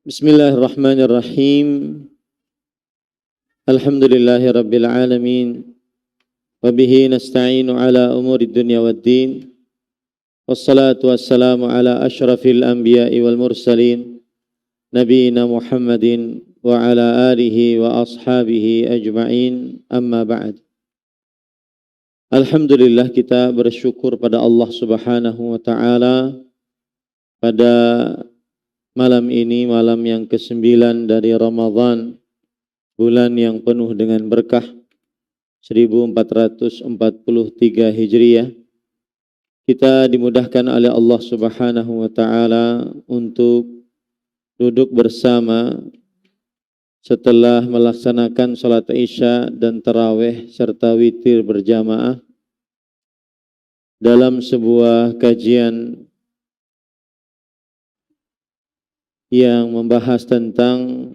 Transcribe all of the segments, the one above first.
Bismillahirrahmanirrahim. Alhamdulillahi rabbil alamin. Wa bihi nasta'inu ala umuri dunya waddin. Wassalatu wassalamu ala ashrafil anbiya'i wal mursalin. Nabiina Muhammadin wa ala alihi wa ashabihi ajma'in. Amma ba'd. Alhamdulillah, kita bersyukur pada Allah Subhanahu wa ta'ala pada malam ini, malam yang ke-9 dari Ramadan, bulan yang penuh dengan berkah, 1443 Hijriah. Kita dimudahkan oleh Allah Subhanahu wa ta'ala untuk duduk bersama setelah melaksanakan salat Isya dan tarawih serta witir berjamaah dalam sebuah kajian yang membahas tentang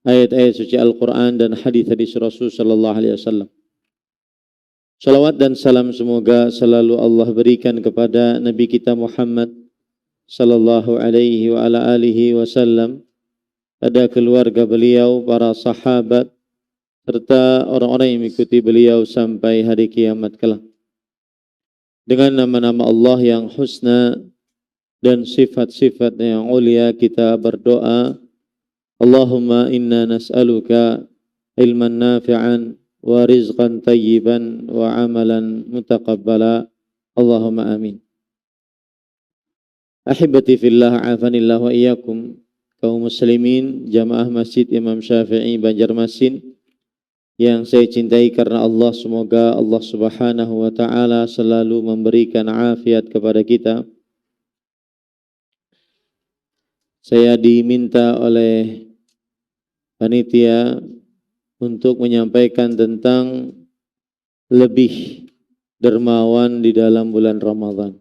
ayat-ayat suci Al-Quran dan hadis-hadis Rasul sallallahu alaihi wasallam. Salawat dan salam semoga selalu Allah berikan kepada Nabi kita Muhammad sallallahu alaihi wa ala alihi wasallam, pada keluarga beliau, para sahabat, serta orang-orang yang mengikuti beliau sampai hari kiamat kelak. Dengan nama-nama Allah yang husna dan sifat-sifat yang ulia, kita berdoa, Allahumma inna nas'aluka ilman nafi'an wa rizqan tayyiban wa amalan mutaqabbala. Allahumma amin. Ahibati fillah, afanillah wa iyyakum, kaum muslimin jamaah Masjid Imam Syafi'i Banjarmasin yang saya cintai karena Allah. Semoga Allah Subhanahu wa ta'ala selalu memberikan afiat kepada kita. Saya diminta oleh panitia untuk menyampaikan tentang lebih dermawan di dalam bulan Ramadan.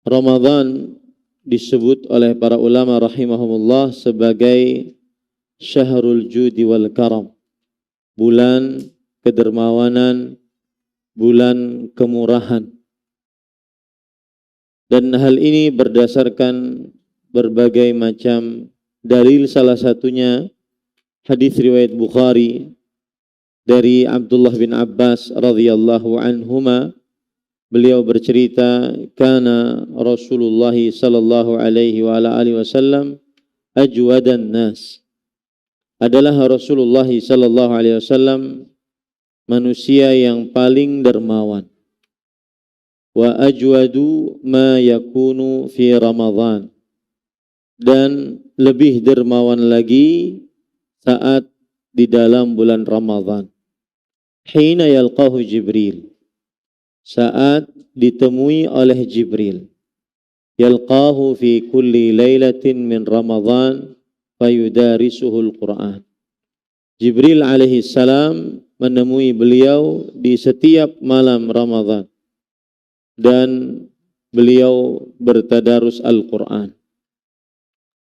Ramadan disebut oleh para ulama rahimahumullah sebagai syahrul judi wal karam, bulan kedermawanan, bulan kemurahan. Dan hal ini berdasarkan berbagai macam dalil, salah satunya hadis riwayat Bukhari dari Abdullah bin Abbas radhiyallahu anhuma. Beliau bercerita, kana Rasulullah sallallahu alaihi wa ala alihi wasallam ajwadan nas. Adalah Rasulullah sallallahu alaihi wasallam manusia yang paling dermawan. Wa ajwadu ma yakunu fi Ramadan, dan lebih dermawan lagi saat di dalam bulan Ramadan. Hina yalqahu Jibril, saat ditemui oleh Jibril. Yalqahu fi kulli lailatin min Ramadan fayudarisuhul Quran. Jibril alaihi salam menemui beliau di setiap malam Ramadan dan beliau bertadarus Al-Quran.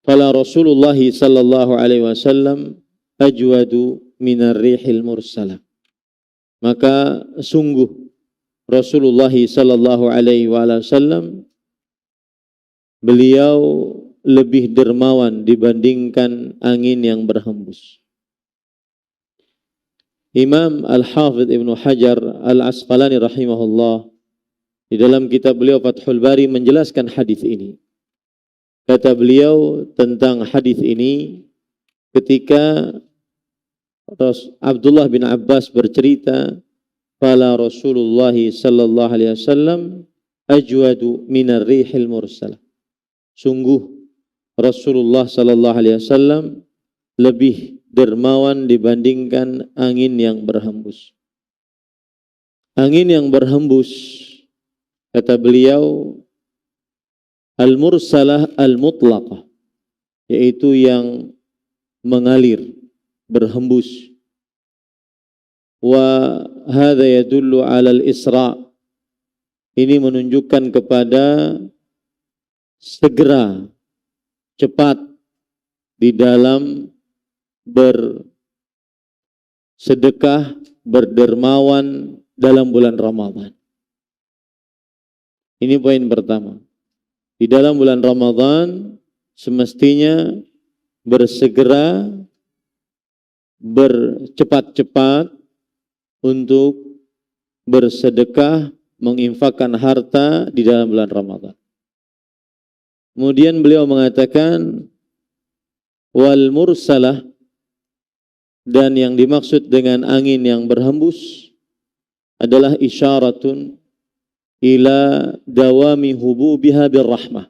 Fala Rasulullah sallallahu alaihi wasallam ajwadu minar rihil mursalah. Maka sungguh Rasulullah sallallahu alaihi wasallam beliau lebih dermawan dibandingkan angin yang berhembus. Imam Al-Hafidh Ibnu Hajar Al-Asqalani rahimahullah di dalam kitab beliau Fathul Bari menjelaskan hadis ini. Kata beliau tentang hadis ini, ketika Abdullah bin Abbas bercerita, fala Rasulullah sallallahu alaihi wasallam ajwadu minar rihil mursalah. Sungguh Rasulullah sallallahu alaihi wasallam lebih dermawan dibandingkan angin yang berhembus. Angin yang berhembus, kata beliau, al-mursalah al-mutlaqah, yaitu yang mengalir, berhembus. Wa hadza yadullu 'ala al-isra'. Ini menunjukkan kepada segera, cepat di dalam bersedekah, berdermawan dalam bulan Ramadan. Ini poin pertama. Di dalam bulan Ramadan semestinya bersegera, bercepat-cepat untuk bersedekah, menginfakkan harta di dalam bulan Ramadan. Kemudian beliau mengatakan wal mursalah, dan yang dimaksud dengan angin yang berhembus adalah isyaratun ila dawami hububiha birrahmah,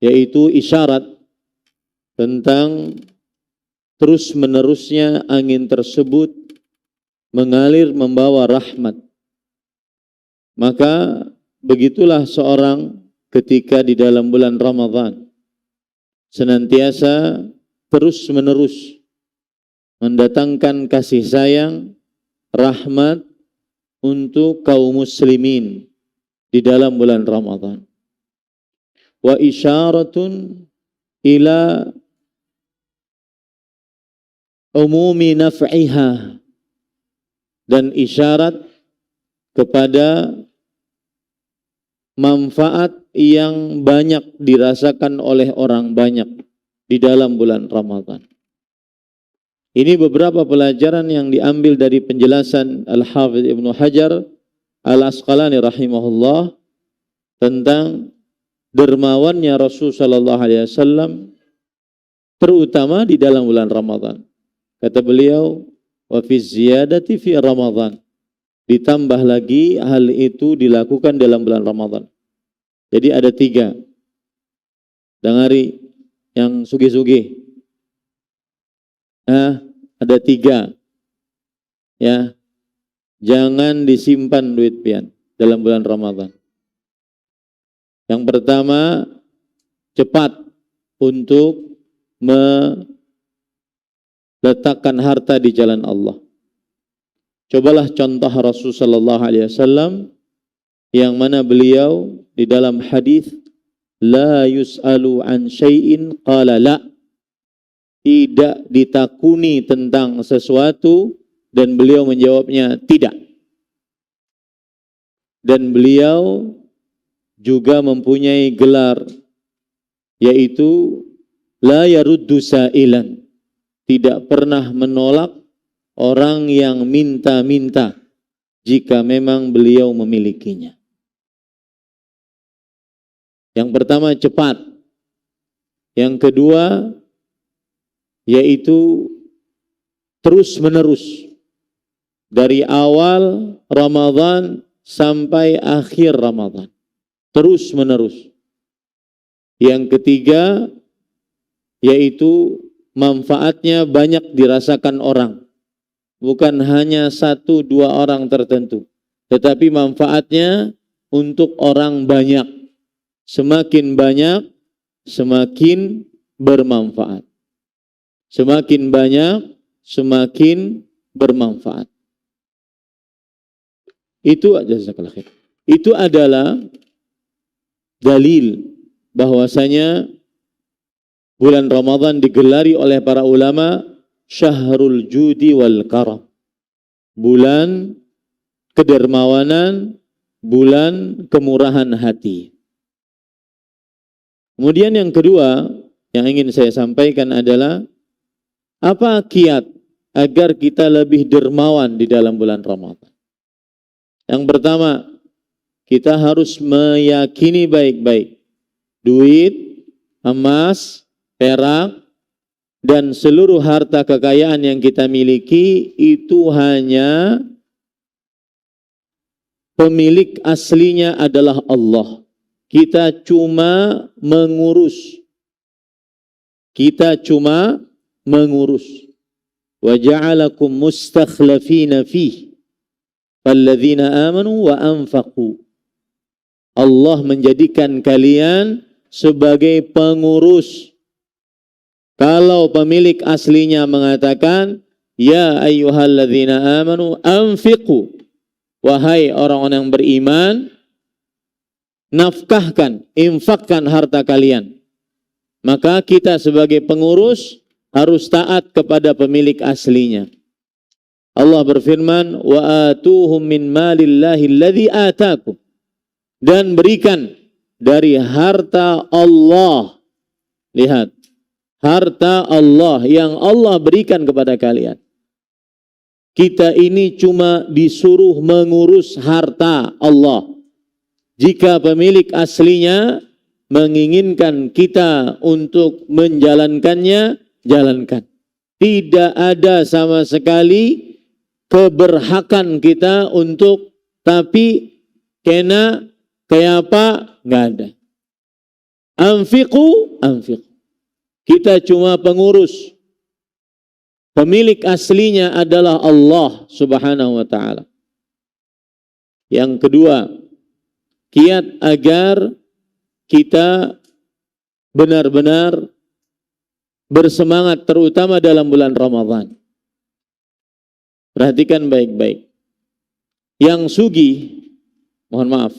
yaitu isyarat tentang terus menerusnya angin tersebut mengalir membawa rahmat. Maka begitulah seorang ketika di dalam bulan Ramadan senantiasa terus menerus mendatangkan kasih sayang, rahmat untuk kaum muslimin di dalam bulan Ramadan. Wa isyaratun ila umumi naf'iha, dan isyarat kepada manfaat yang banyak dirasakan oleh orang banyak di dalam bulan Ramadan. Ini beberapa pelajaran yang diambil dari penjelasan Al-Hafidz Ibnu Hajar Al-Asqalani rahimahullah tentang dermawannya Rasul sallallahu alaihi wasallam terutama di dalam bulan Ramadan. Kata beliau, wa fi ziyadati fi Ramadan. Ditambah lagi hal itu dilakukan dalam bulan Ramadan. Jadi ada 3. Dengari yang sugih-sugih. Ada 3. Ya. Jangan disimpan duit pian dalam bulan Ramadan. Yang pertama, cepat untuk meletakkan harta di jalan Allah. Cobalah contoh Rasul sallallahu alaihi wasallam yang mana beliau di dalam hadis la yus'alu an syai'in qala la, tidak ditakuni tentang sesuatu dan beliau menjawabnya tidak. Dan beliau juga mempunyai gelar yaitu la yaruddu sa'ilan, tidak pernah menolak orang yang minta-minta jika memang beliau memilikinya. Yang pertama cepat. Yang kedua yaitu terus menerus dari awal Ramadan sampai akhir Ramadan, terus menerus. Yang ketiga yaitu manfaatnya banyak dirasakan orang, bukan hanya 1-2 orang tertentu, tetapi manfaatnya untuk orang banyak. Semakin banyak semakin bermanfaat. Semakin banyak, semakin bermanfaat. Itu adalah dalil bahwasanya bulan Ramadan digelari oleh para ulama syahrul judi wal karam. Bulan kedermawanan, bulan kemurahan hati. Kemudian yang kedua yang ingin saya sampaikan adalah apa kiat agar kita lebih dermawan di dalam bulan Ramadan? Yang pertama, kita harus meyakini baik-baik duit, emas, perak, dan seluruh harta kekayaan yang kita miliki itu hanya pemilik aslinya adalah Allah. Kita cuma mengurus. Wa ja'alakum mustakhlafina fihi falladzina amanu wa anfaqu. Allah menjadikan kalian sebagai pengurus. Kalau pemilik aslinya mengatakan ya ayyuhalladzina amanu anfiqu, wahai orang-orang yang beriman, nafkahkan, infakkan harta kalian. Maka kita sebagai pengurus harus taat kepada pemilik aslinya. Allah berfirman, wa atuhum min malillahi alladzi atakum, dan berikan dari harta Allah Lihat, harta Allah yang Allah berikan kepada kalian. Kita ini cuma disuruh mengurus harta Allah. Jika pemilik aslinya menginginkan kita untuk menjalankannya, jalankan. Tidak ada sama sekali keberhakan kita untuk, tapi kena kayak apa? Nggak ada. Anfiqu. Kita cuma pengurus. Pemilik aslinya adalah Allah Subhanahu wa ta'ala. Yang kedua, kiat agar kita benar-benar bersemangat terutama dalam bulan Ramadan. Perhatikan baik-baik. Yang sugih, mohon maaf,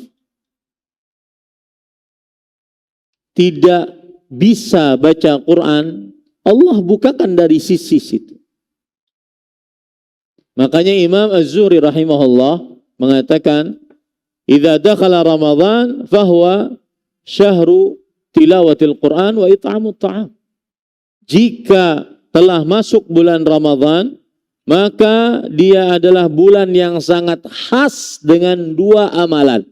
tidak bisa baca Quran, Allah bukakan dari sisi situ. Makanya Imam Az-Zuhri rahimahullah mengatakan, "Idza dakhala Ramadan fahuwa syahru tilawatil Quran wa it'amut ta'am." Jika telah masuk bulan Ramadan, maka dia adalah bulan yang sangat khas dengan dua amalan.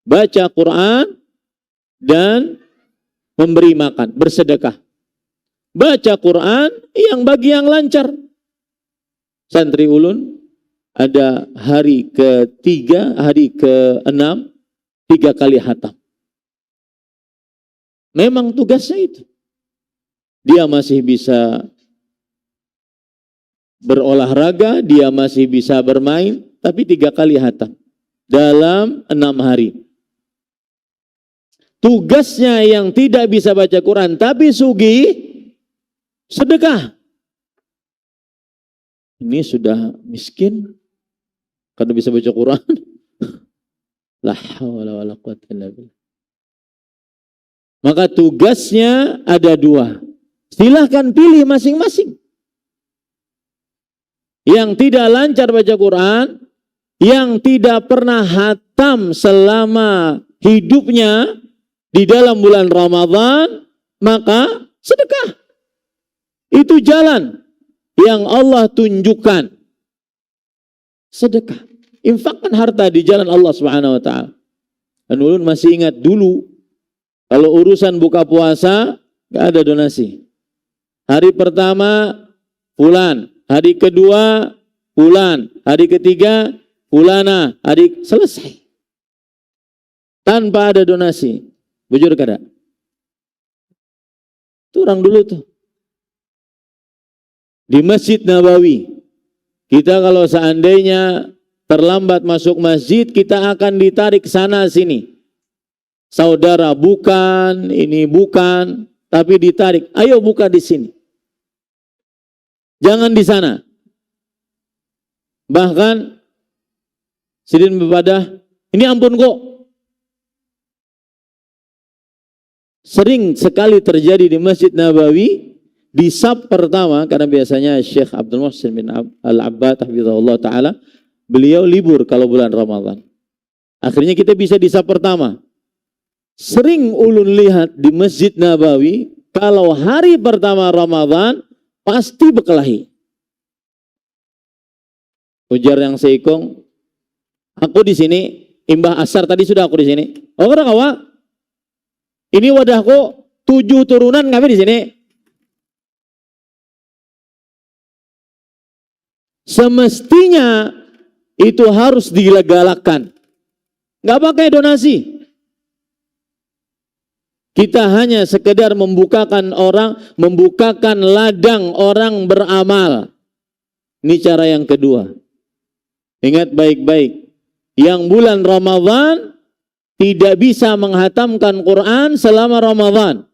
Baca Quran dan memberi makan, bersedekah. Baca Quran yang bagi yang lancar. Santri ulun ada hari ke-3, hari ke-6, 3 kali khatam. Memang tugasnya itu. Dia masih bisa berolahraga, dia masih bisa bermain, tapi 3 kali khatam dalam 6 hari. Tugasnya yang tidak bisa baca Quran tapi sugih, sedekah. Ini sudah miskin karena bisa baca Quran. La haula wala quwwata illa billah. Maka tugasnya ada 2. Silahkan pilih masing-masing. Yang tidak lancar baca Quran, yang tidak pernah hatam selama hidupnya di dalam bulan Ramadan, maka sedekah. Itu jalan yang Allah tunjukkan. Sedekah. Infakkan harta di jalan Allah Subhanahu wa ta'ala. Dan ulun masih ingat dulu, kalau urusan buka puasa, gak ada donasi. Hari pertama, fulan. Hari kedua, fulan. Hari ketiga, fulana. Hari selesai. Tanpa ada donasi. Bujur kada? Itu orang dulu tuh. Di Masjid Nabawi, kita kalau seandainya terlambat masuk masjid, kita akan ditarik sana sini. Saudara bukan, ini bukan, tapi ditarik. Ayo buka di sini. Jangan di sana. Bahkan sidin beribadah, ini ampun kok. Sering sekali terjadi di Masjid Nabawi. Di sab pertama, karena biasanya Syekh Abdul Muhsin bin Al-Abbad hafizahullah ta'ala, beliau libur kalau bulan Ramadan. Akhirnya kita bisa di sab pertama. Sering ulun lihat di Masjid Nabawi, kalau hari pertama Ramadan, pasti berkelahi. Ujar yang seikong, aku di sini, imbah asar tadi sudah aku di sini. Oh, kada kawa? Ini wadahku 7 turunan kami di sini. Semestinya itu harus digalakkan. Nggak pakai donasi. Kita hanya sekedar membukakan ladang orang beramal. Ini cara yang kedua. Ingat baik-baik. Yang bulan Ramadan tidak bisa menghatamkan Quran selama Ramadan.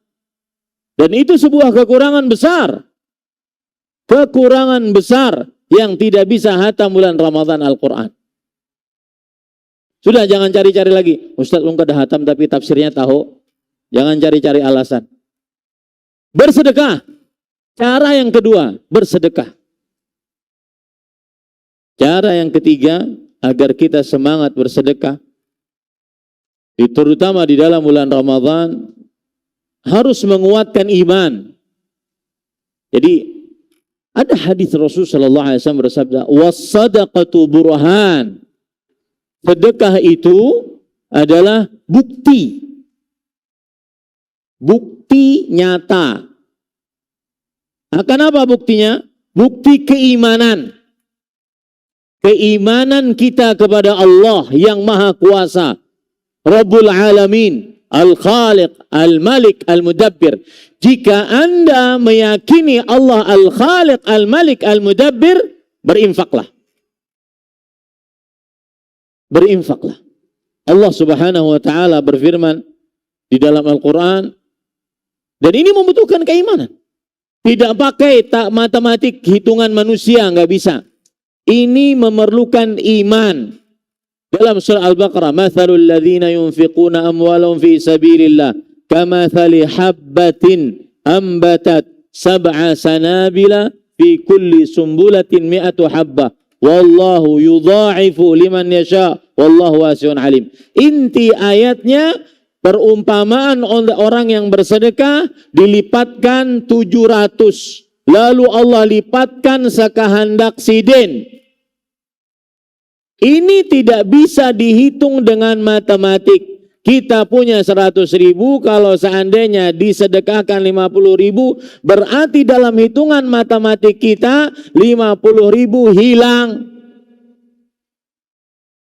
Dan itu sebuah kekurangan besar. Kekurangan besar. Yang tidak bisa hatam bulan Ramadan Al-Quran. Sudah, jangan cari-cari lagi. Ustaz, lu kada hatam tapi tafsirnya tahu. Jangan cari-cari alasan. Bersedekah. Cara yang kedua, bersedekah. Cara yang ketiga, agar kita semangat bersedekah. Terutama di dalam bulan Ramadan harus menguatkan iman. Jadi ada hadis Rasul sallallahu alaihi wasallam bersabda, "Was-shadaqatu burhan." Sedekah itu adalah bukti. Bukti nyata. Akan apa buktinya? Bukti keimanan. Keimanan kita kepada Allah yang Maha Kuasa, Rabbul Alamin, Al-Khaliq, Al-Malik, Al-Mudabbir. Jika Anda meyakini Allah Al-Khaliq, Al-Malik, Al-Mudabbir, berinfaklah. Berinfaklah. Allah Subhanahu wa taala berfirman di dalam Al-Qur'an, dan ini membutuhkan keimanan. Tidak pakai matematik hitungan manusia, nggak bisa. Ini memerlukan iman. Dalam surah Al-Baqarah, "Mathalul ladzina yunfiquna amwalahum fi sabilillah kamathali habbatin ambatat sab'a sanabila fi kulli sumbulatin mi'atu habbah wallahu yudha'ifu liman yasha wallahu wasi'un alim." Inti ayatnya, perumpamaan orang yang bersedekah dilipatkan 700. Lalu Allah lipatkan sekehendak sidin. Ini tidak bisa dihitung dengan matematik. Kita punya 100.000, kalau seandainya disedekahkan 50.000, berarti dalam hitungan matematik kita 50.000 hilang.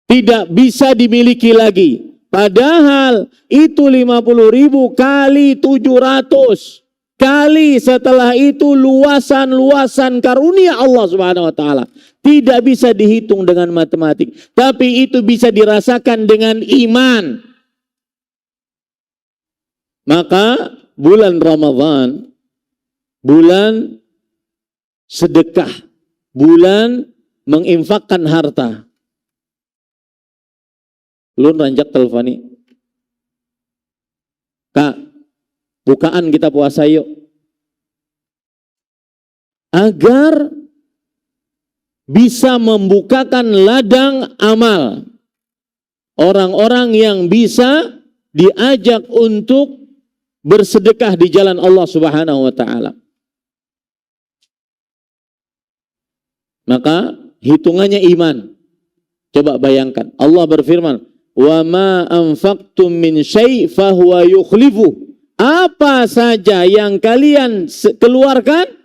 Tidak bisa dimiliki lagi. Padahal itu 50.000 kali 700. Kali setelah itu luasan-luasan karunia Allah Subhanahu wa taala. Tidak bisa dihitung dengan matematik, tapi itu bisa dirasakan dengan iman. Maka bulan Ramadan, bulan sedekah, bulan menginfakkan harta. Lu ranjak teleponi, "Kak, bukaan kita puasa yuk." Agar bisa membukakan ladang amal. Orang-orang yang bisa diajak untuk bersedekah di jalan Allah Subhanahu wa taala. Maka hitungannya iman. Coba bayangkan, Allah berfirman, "Wa ma anfaqtum min syai' fahuwa yukhlifu." Apa saja yang kalian keluarkan,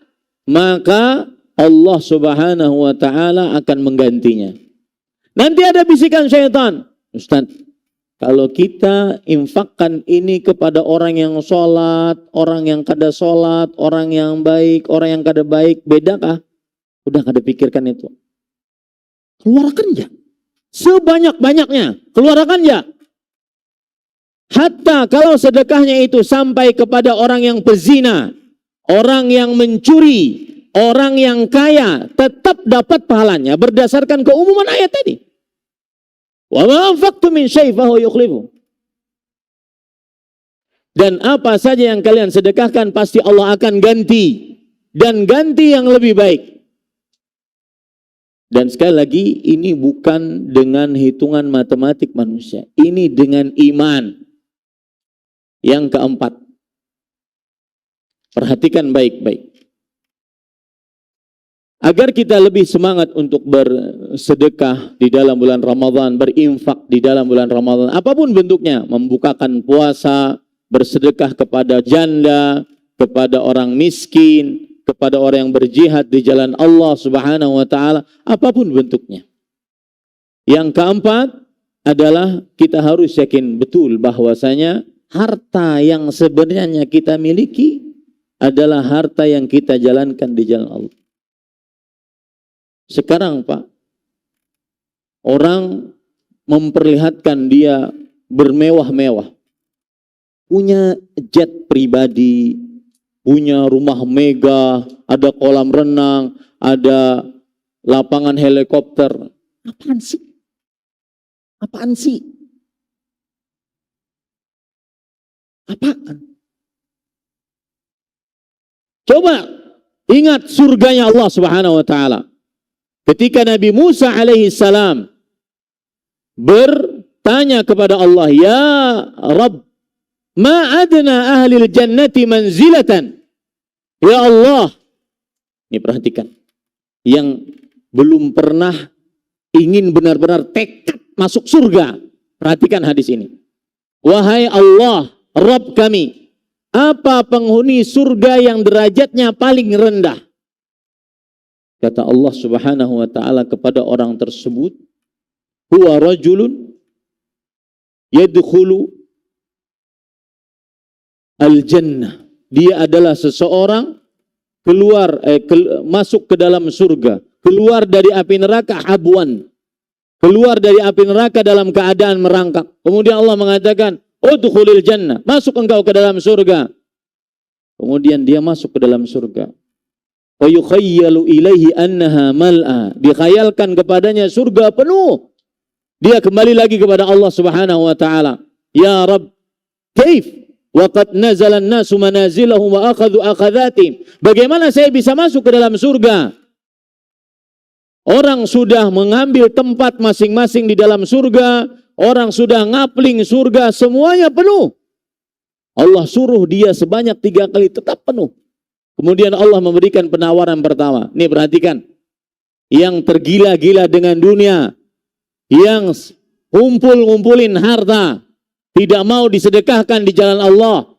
maka Allah Subhanahu wa taala akan menggantinya. Nanti ada bisikan syaitan, "Ustaz, kalau kita infakkan ini kepada orang yang sholat, orang yang kada sholat, orang yang baik, orang yang kada baik, bedakah?" Udah kada pikirkan itu. Keluarkan ya. Sebanyak-banyaknya. Keluarkan ya. Hatta kalau sedekahnya itu sampai kepada orang yang pezina, orang yang mencuri, orang yang kaya, tetap dapat pahalanya berdasarkan keumuman ayat tadi. Wa ma anfaqtum min syai' fa huwa yukhlifu. Dan apa saja yang kalian sedekahkan pasti Allah akan ganti, dan ganti yang lebih baik. Dan sekali lagi, ini bukan dengan hitungan matematik manusia, ini dengan iman. Yang keempat, perhatikan baik-baik. Agar kita lebih semangat untuk bersedekah di dalam bulan Ramadan, berinfak di dalam bulan Ramadan, apapun bentuknya, membukakan puasa, bersedekah kepada janda, kepada orang miskin, kepada orang yang berjihad di jalan Allah Subhanahu wa taala, apapun bentuknya. Yang keempat adalah kita harus yakin betul bahwasanya harta yang sebenarnya kita miliki adalah harta yang kita jalankan di jalan Allah. Sekarang Pak, orang memperlihatkan dia bermewah-mewah, punya jet pribadi, punya rumah megah, ada kolam renang, ada lapangan helikopter. Apaan sih? Apaan sih? Apaan? Coba ingat surganya Allah Subhanahu wa taala. Ketika Nabi Musa alaihi salam bertanya kepada Allah, "Ya Rabb, ma adna ahlil jannati manzilatan. Ya Allah, ini perhatikan, yang belum pernah ingin benar-benar tekad masuk surga, perhatikan hadis ini. Wahai Allah, Rabb kami, apa penghuni surga yang derajatnya paling rendah? Kata Allah Subhanahu wa ta'ala kepada orang tersebut, huwa rajulun yadkhulu al-jannah. Dia adalah seseorang masuk ke dalam surga, keluar dari api neraka habwan, keluar dari api neraka dalam keadaan merangkak. Kemudian Allah mengatakan, udkhulil jannah, masuk engkau ke dalam surga. Kemudian dia masuk ke dalam surga. Wa yukhayyalu ilaihi annaha mal'a. Dikhayalkan kepadanya surga penuh. Dia kembali lagi kepada Allah Subhanahu wa taala. Ya Rabb, kaif wa qad nazala an-nasu manazilahum wa akhadhu akhadhatim. Bagaimana saya bisa masuk ke dalam surga? Orang sudah mengambil tempat masing-masing di dalam surga, orang sudah ngapling surga, semuanya penuh. Allah suruh dia sebanyak 3 kali tetap penuh. Kemudian Allah memberikan penawaran pertama. Nih perhatikan. Yang tergila-gila dengan dunia, yang ngumpulin harta, tidak mau disedekahkan di jalan Allah.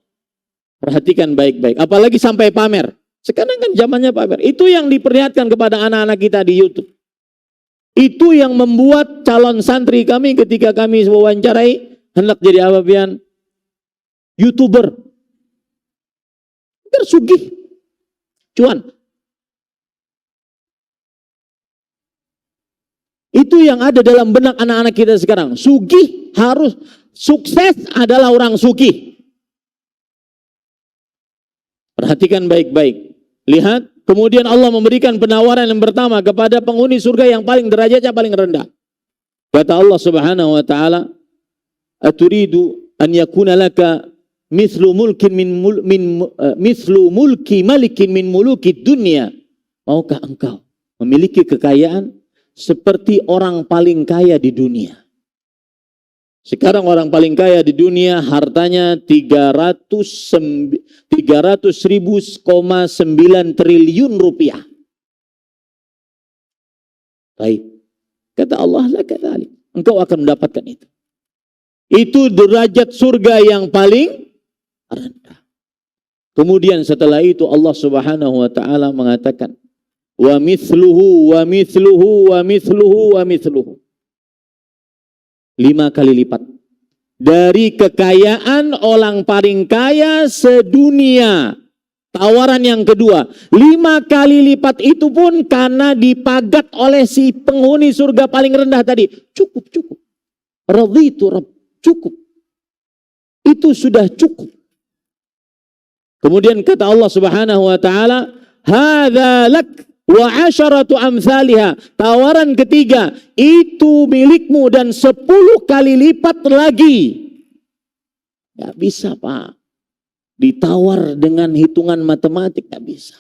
Perhatikan baik-baik. Apalagi sampai pamer. Sekarang kan zamannya pamer. Itu yang diperlihatkan kepada anak-anak kita di YouTube. Itu yang membuat calon santri kami ketika kami wawancarai, hendak jadi apa pian? YouTuber. Tersugih. Cuan. Itu yang ada dalam benak anak-anak kita sekarang. Sugih harus, sukses adalah orang sugih. Perhatikan baik-baik. Lihat, kemudian Allah memberikan penawaran yang pertama kepada penghuni surga yang paling derajatnya paling rendah. Kata Allah Subhanahu wa taala, "Aturidu an yakuna laka mithlu mulki malikin min muluki dunia." Maukah engkau memiliki kekayaan seperti orang paling kaya di dunia? Sekarang orang paling kaya di dunia hartanya 300,9 triliun rupiah. Baik. Kata Allah, la kadzalik. Engkau akan mendapatkan itu. Itu derajat surga yang paling rendah. Kemudian setelah itu Allah Subhanahu wa taala mengatakan, wa mithluhu wa mithluhu wa mithluhu wa mithluhu. 5 kali lipat dari kekayaan orang paling kaya sedunia. Tawaran yang kedua, 5 kali lipat itu pun karena dipagat oleh si penghuni surga paling rendah tadi. Cukup. Raditu Rabb, cukup. Itu sudah cukup. Kemudian kata Allah Subhanahu wa taala, hadza lak wa 'asharatu amsalha. Tawaran ketiga, itu milikmu dan 10 kali lipat lagi. Gak bisa, Pak. Ditawar dengan hitungan matematik, gak bisa.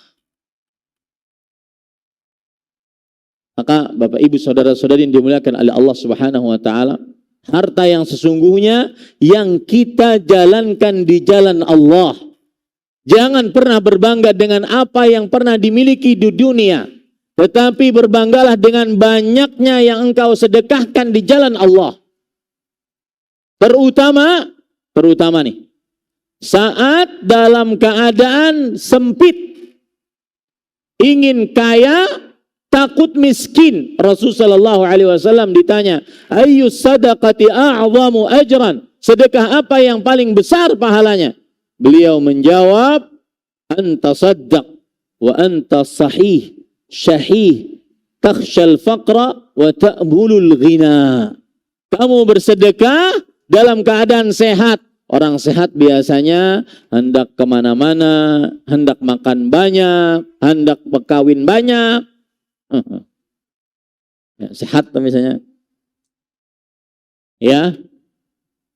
Maka Bapak Ibu saudara-saudari yang dimuliakan oleh Allah Subhanahu wa taala, harta yang sesungguhnya yang kita jalankan di jalan Allah. Jangan pernah berbangga dengan apa yang pernah dimiliki di dunia, tetapi berbanggalah dengan banyaknya yang engkau sedekahkan di jalan Allah. Terutama nih, saat dalam keadaan sempit, ingin kaya, takut miskin. Rasulullah SAW ditanya, ayyus sadaqati a'zamu ajran? Sedekah apa yang paling besar pahalanya? Beliau menjawab, anta saddaq wa anta sahih syahih takhshal faqra wa ta'mulul ghina. Kamu bersedekah dalam keadaan sehat. Orang sehat biasanya hendak kemana-mana, hendak makan banyak, hendak berkawin banyak. Ya, sehat misalnya. Ya.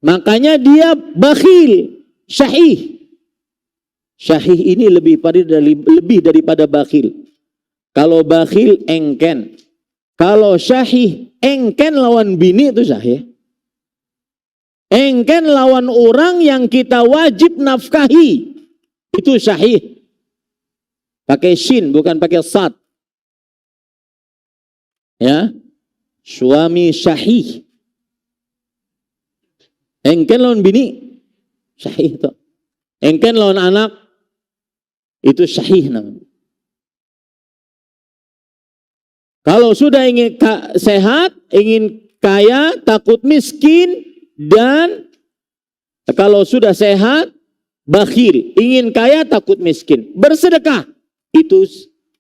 Makanya dia bakhil, syahih. Syahih ini lebih daripada bakhil. Kalau bakhil engken. Kalau syahih engken lawan bini itu syahih. Engken lawan orang yang kita wajib nafkahi. Itu sahih. Pakai shin, bukan pakai sad. Ya. Suami sahih. Engken lawan bini, sahih itu. Engken lawan anak, itu sahih namanya. Kalau sudah ingin sehat, ingin kaya, takut miskin, dan kalau sudah sehat, bakhil, ingin kaya, takut miskin, bersedekah, itu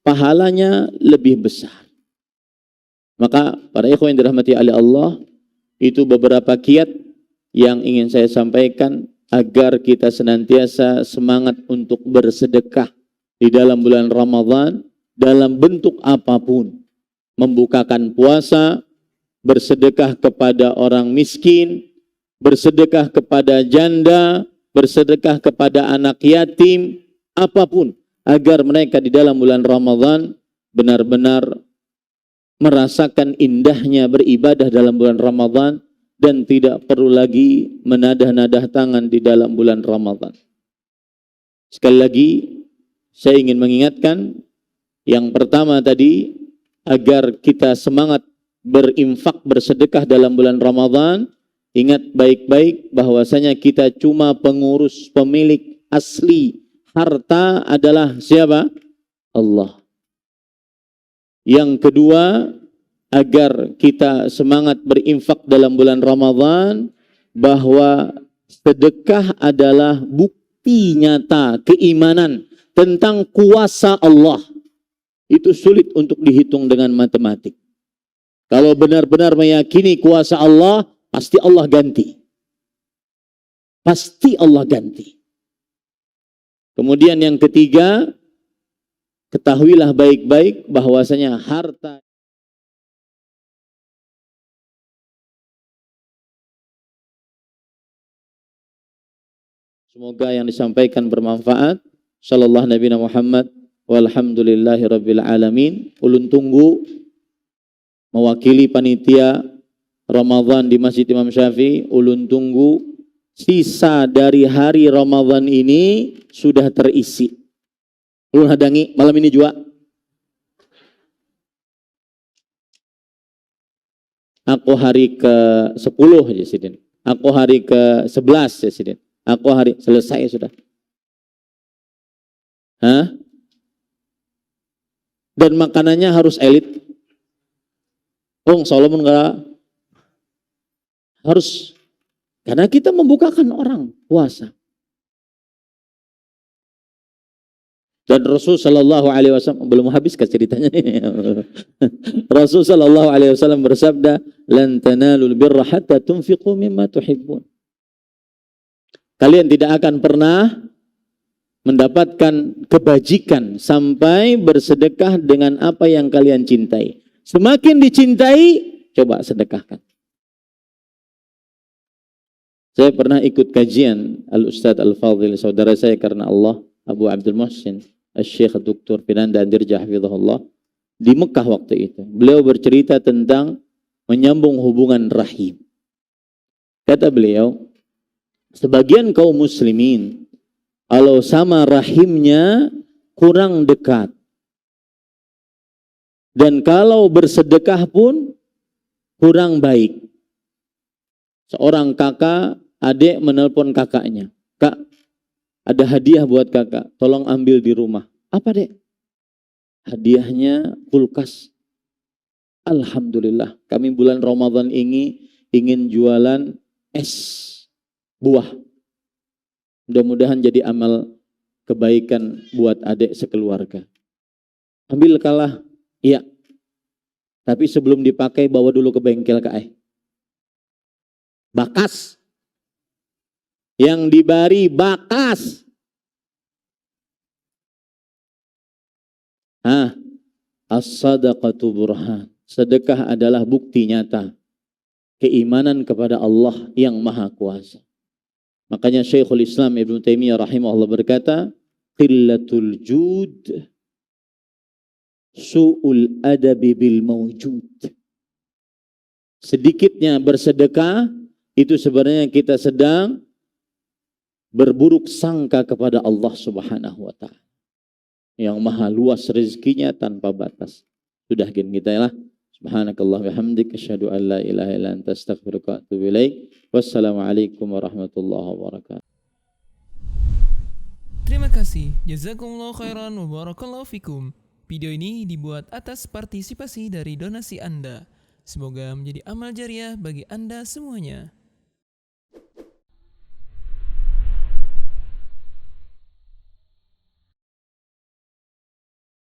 pahalanya lebih besar. Maka para ikhwan yang dirahmati oleh Allah, itu beberapa kiat yang ingin saya sampaikan agar kita senantiasa semangat untuk bersedekah di dalam bulan Ramadan dalam bentuk apapun. Membukakan puasa, bersedekah kepada orang miskin, bersedekah kepada janda, bersedekah kepada anak yatim, apapun, agar mereka di dalam bulan Ramadan benar-benar merasakan indahnya beribadah dalam bulan Ramadan dan tidak perlu lagi menadah-nadah tangan di dalam bulan Ramadan. Sekali lagi, saya ingin mengingatkan yang pertama tadi, agar kita semangat berinfak, bersedekah dalam bulan Ramadan. Ingat baik-baik bahwasanya kita cuma pengurus, pemilik asli harta adalah siapa? Allah. Yang kedua, agar kita semangat berinfak dalam bulan Ramadan, bahwa sedekah adalah bukti nyata keimanan tentang kuasa Allah. Itu sulit untuk dihitung dengan matematik. Kalau benar-benar meyakini kuasa Allah, pasti Allah ganti. Pasti Allah ganti. Kemudian yang ketiga, ketahuilah baik-baik bahwasanya harta semoga yang disampaikan bermanfaat. Sallallahu Nabi Muhammad walhamdulillahi rabbil alamin. Ulun tunggu mewakili panitia Ramadan di Masjid Imam Syafi'i, ulun tunggu sisa dari hari Ramadan ini sudah terisi. Ulun hadangi malam ini juga. Aku hari ke-10 ya Sidin. Aku hari ke-11 ya Sidin. Aku hari selesai sudah. Hah? Dan makanannya harus elit. Oh, Solomon enggak harus, karena kita membukakan orang puasa. Dan Rasul Shallallahu Alaihi Wasallam belum habis ke ceritanya. Rasul Shallallahu Alaihi Wasallam bersabda, "Lan tanalul birra hatta tunfiqu mimma tuhibbun." Kalian tidak akan pernah mendapatkan kebajikan sampai bersedekah dengan apa yang kalian cintai. Semakin dicintai, coba sedekahkan. Saya pernah ikut kajian Al-Ustadz Al-Fadhil, saudara saya karena Allah, Abu Abdul Muhsin, Al-Syekh Dr. Firanda Andirja Hafizahullah, di Mekah waktu itu. Beliau bercerita tentang menyambung hubungan rahim. Kata beliau, sebagian kaum muslimin, kalau sama rahimnya kurang dekat. Dan kalau bersedekah pun kurang baik. Seorang kakak, adik menelpon kakaknya. Kak, ada hadiah buat kakak, tolong ambil di rumah. Apa dek? Hadiahnya kulkas. Alhamdulillah, kami bulan Ramadan ini ingin jualan es buah. Mudah-mudahan jadi amal kebaikan buat adik sekeluarga. Ambil kalah, iya. Tapi sebelum dipakai bawa dulu ke bengkel Kak. Bakas. Yang dibari bakas. As-sadaqatu burhan. Sedekah adalah bukti nyata keimanan kepada Allah yang Maha Kuasa. Makanya Syekhul Islam Ibnu Taimiyah rahimahullah berkata, qillatul jud su'ul adabi bil mawjud. Sedikitnya bersedekah itu sebenarnya kita sedang berburuk sangka kepada Allah Subhanahu wa taala yang maha luas rezekinya tanpa batas. Sudah kita ya lah. Subhanakallah wa hamdik asyhadu an la ilaha illa anta astaghfiruka wa atubu ilaik. Wassalamualaikum warahmatullahi wabarakatuh. Terima kasih. Jazakumullah khairan wa barakallahu fikum. Video ini dibuat atas partisipasi dari donasi Anda. Semoga menjadi amal jariah bagi Anda semuanya.